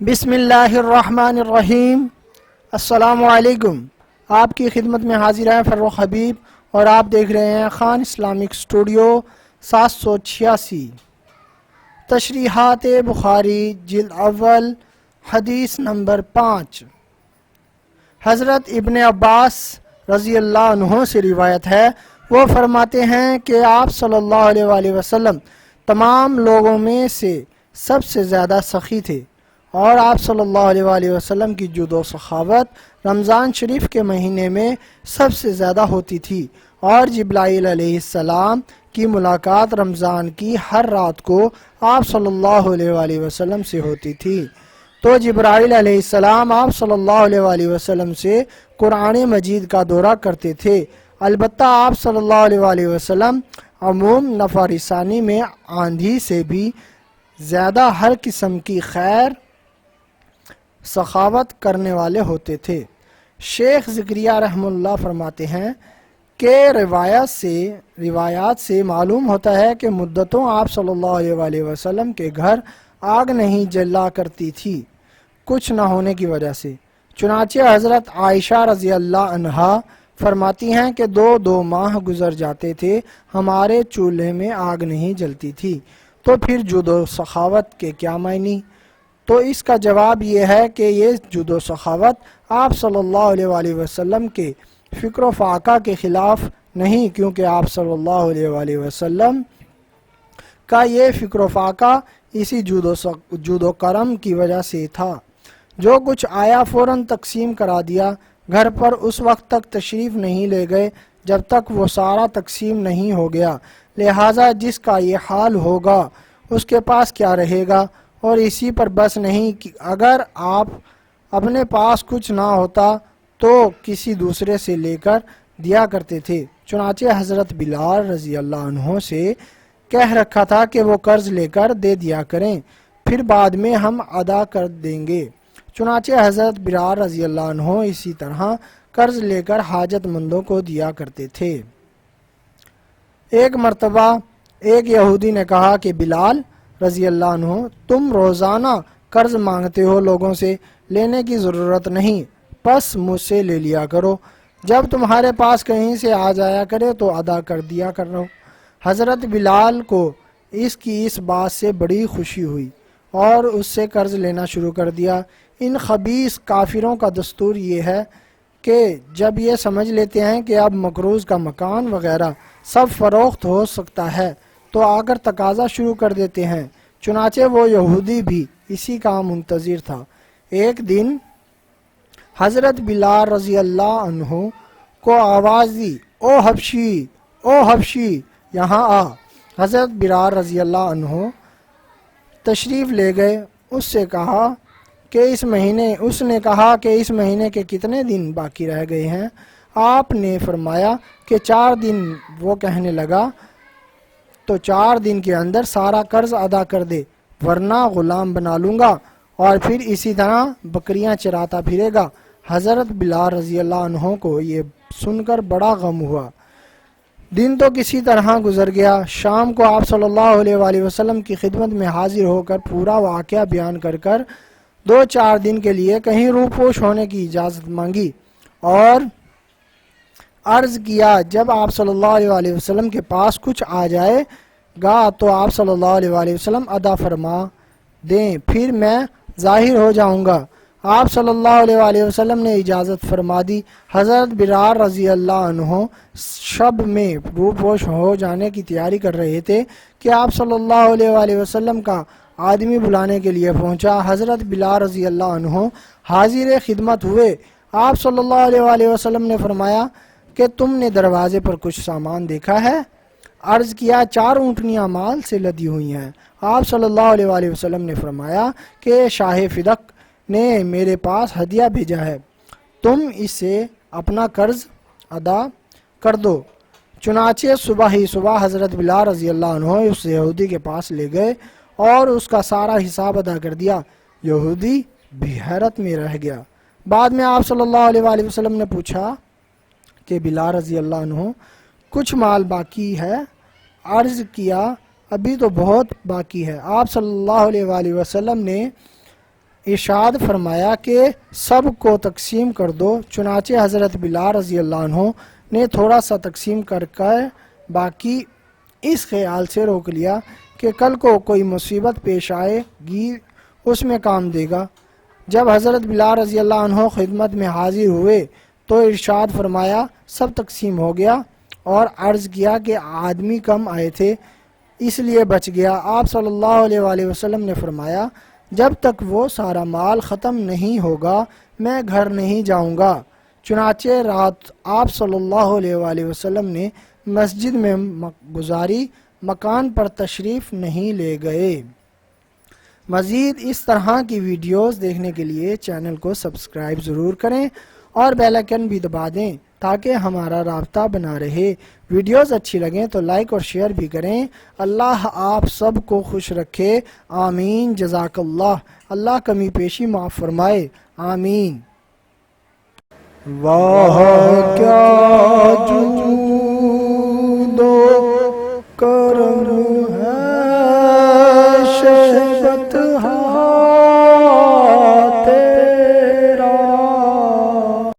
بسم اللہ الرحمن الرحیم۔ السلام علیکم۔ آپ کی خدمت میں حاضر ہیں فروخ حبیب اور آپ دیکھ رہے ہیں خان اسلامک اسٹوڈیو 786۔ تشریحات بخاری جلد اول حدیث نمبر 5۔ حضرت ابن عباس رضی اللہ عنہ سے روایت ہے، وہ فرماتے ہیں کہ آپ صلی اللہ علیہ وآلہ وسلم تمام لوگوں میں سے سب سے زیادہ سخی تھے، اور آپ صلی اللہ علیہ وآلہ وسلم کی جود و سخاوت رمضان شریف کے مہینے میں سب سے زیادہ ہوتی تھی، اور جبرائیل علیہ السلام کی ملاقات رمضان کی ہر رات کو آپ صلی اللہ علیہ وآلہ وسلم سے ہوتی تھی۔ تو جبرائیل علیہ السلام آپ صلی اللہ علیہ وآلہ وسلم سے قرآن مجید کا دورہ کرتے تھے، البتہ آپ صلی اللہ علیہ وآلہ وسلم عموم نفع رسانی میں آندھی سے بھی زیادہ ہر قسم کی خیر سخاوت کرنے والے ہوتے تھے۔ شیخ زکریا رحمہ اللہ فرماتے ہیں کہ روایات سے معلوم ہوتا ہے کہ مدتوں آپ صلی اللہ علیہ وآلہ وسلم کے گھر آگ نہیں جلا کرتی تھی، کچھ نہ ہونے کی وجہ سے۔ چنانچہ حضرت عائشہ رضی اللہ عنہا فرماتی ہیں کہ دو ماہ گزر جاتے تھے، ہمارے چولہے میں آگ نہیں جلتی تھی، تو پھر جود و سخاوت کے کیا معنی؟ تو اس کا جواب یہ ہے کہ یہ جود و سخاوت آپ صلی اللہ علیہ وآلہ وسلم کے فکر و فاقہ کے خلاف نہیں، کیونکہ آپ صلی اللہ علیہ وآلہ وسلم کا یہ فکر و فاقہ اسی جود و کرم کی وجہ سے تھا۔ جو کچھ آیا فوراً تقسیم کرا دیا، گھر پر اس وقت تک تشریف نہیں لے گئے جب تک وہ سارا تقسیم نہیں ہو گیا، لہٰذا جس کا یہ حال ہوگا اس کے پاس کیا رہے گا، اور اسی پر بس نہیں کہ اگر آپ اپنے پاس کچھ نہ ہوتا تو کسی دوسرے سے لے کر دیا کرتے تھے۔ چنانچہ حضرت بلال رضی اللہ عنہ سے کہہ رکھا تھا کہ وہ قرض لے کر دے دیا کریں، پھر بعد میں ہم ادا کر دیں گے۔ چنانچہ حضرت بلال رضی اللہ عنہ اسی طرح قرض لے کر حاجت مندوں کو دیا کرتے تھے۔ ایک مرتبہ ایک یہودی نے کہا کہ بلال رضی اللہ عنہ، تم روزانہ قرض مانگتے ہو لوگوں سے، لینے کی ضرورت نہیں، پس مجھ سے لے لیا کرو، جب تمہارے پاس کہیں سے آ جایا کرے تو ادا کر دیا کرو۔ حضرت بلال کو اس بات سے بڑی خوشی ہوئی اور اس سے قرض لینا شروع کر دیا۔ ان خبیث کافروں کا دستور یہ ہے کہ جب یہ سمجھ لیتے ہیں کہ اب مقروض کا مکان وغیرہ سب فروخت ہو سکتا ہے تو آ کر تقاضا شروع کر دیتے ہیں۔ چنانچہ وہ یہودی بھی اسی کا منتظر تھا۔ ایک دن حضرت بلال رضی اللہ عنہ کو آواز دی، او حبشی، او حبشی، یہاں آ۔ حضرت بلال رضی اللہ عنہ تشریف لے گئے۔ اس نے کہا کہ اس مہینے کے کتنے دن باقی رہ گئے ہیں؟ آپ نے فرمایا کہ 4 دن۔ وہ کہنے لگا تو 4 دن کے اندر سارا قرض ادا کر دے، ورنہ غلام بنا لوں گا اور پھر اسی طرح بکریاں چراتا پھرے گا۔ حضرت بلال رضی اللہ عنہ کو یہ سن کر بڑا غم ہوا۔ دن تو کسی طرح گزر گیا۔ شام کو آپ صلی اللہ علیہ وآلہ وسلم کی خدمت میں حاضر ہو کر پورا واقعہ بیان کر 2-4 دن کے لیے کہیں روپوش ہونے کی اجازت مانگی اور عرض کیا جب آپ صلی اللہ علیہ وآلہ وسلم کے پاس کچھ آ جائے گا تو آپ صلی اللہ علیہ وآلہ وسلم ادا فرما دیں، پھر میں ظاہر ہو جاؤں گا۔ آپ صلی اللہ علیہ وآلہ وسلم نے اجازت فرما دی۔ حضرت بلال رضی اللہ عنہ شب میں روپوش ہو جانے کی تیاری کر رہے تھے کہ آپ صلی اللہ علیہ وآلہ وسلم کا آدمی بلانے کے لیے پہنچا۔ حضرت بلال رضی اللہ عنہ حاضر خدمت ہوئے۔ آپ صلی اللہ علیہ وآلہ وسلم نے فرمایا کہ تم نے دروازے پر کچھ سامان دیکھا ہے؟ عرض کیا 4 اونٹنیاں مال سے لدی ہوئی ہیں۔ آپ صلی اللہ علیہ وآلہ وسلم نے فرمایا کہ شاہ فدق نے میرے پاس ہدیہ بھیجا ہے، تم اس سے اپنا قرض ادا کر دو۔ چنانچہ صبح ہی صبح حضرت بلال رضی اللہ عنہ اس یہودی کے پاس لے گئے اور اس کا سارا حساب ادا کر دیا۔ یہودی بھی حیرت میں رہ گیا۔ بعد میں آپ صلی اللہ علیہ وآلہ وسلم نے پوچھا کہ بلال رضی اللہ عنہ کچھ مال باقی ہے؟ عرض کیا ابھی تو بہت باقی ہے۔ آپ صلی اللہ علیہ وآلہ وسلم نے ارشاد فرمایا کہ سب کو تقسیم کر دو۔ چنانچہ حضرت بلال رضی اللہ عنہ نے تھوڑا سا تقسیم کر باقی اس خیال سے روک لیا کہ کل کو کوئی مصیبت پیش آئے گی اس میں کام دے گا۔ جب حضرت بلال رضی اللہ عنہ خدمت میں حاضر ہوئے تو ارشاد فرمایا سب تقسیم ہو گیا، اور عرض کیا کہ آدمی کم آئے تھے اس لیے بچ گیا۔ آپ صلی اللہ علیہ وآلہ وسلم نے فرمایا جب تک وہ سارا مال ختم نہیں ہوگا میں گھر نہیں جاؤں گا۔ چنانچہ رات آپ صلی اللہ علیہ وآلہ وسلم نے مسجد میں گزاری، مکان پر تشریف نہیں لے گئے۔ مزید اس طرح کی ویڈیوز دیکھنے کے لیے چینل کو سبسکرائب ضرور کریں اور بیل آئیکن بھی دبا دیں تاکہ ہمارا رابطہ بنا رہے۔ ویڈیوز اچھی لگیں تو لائک اور شیئر بھی کریں۔ اللہ آپ سب کو خوش رکھے، آمین۔ جزاک اللہ، اللہ کمی پیشی معاف فرمائے، آمین۔ واہ کیا جو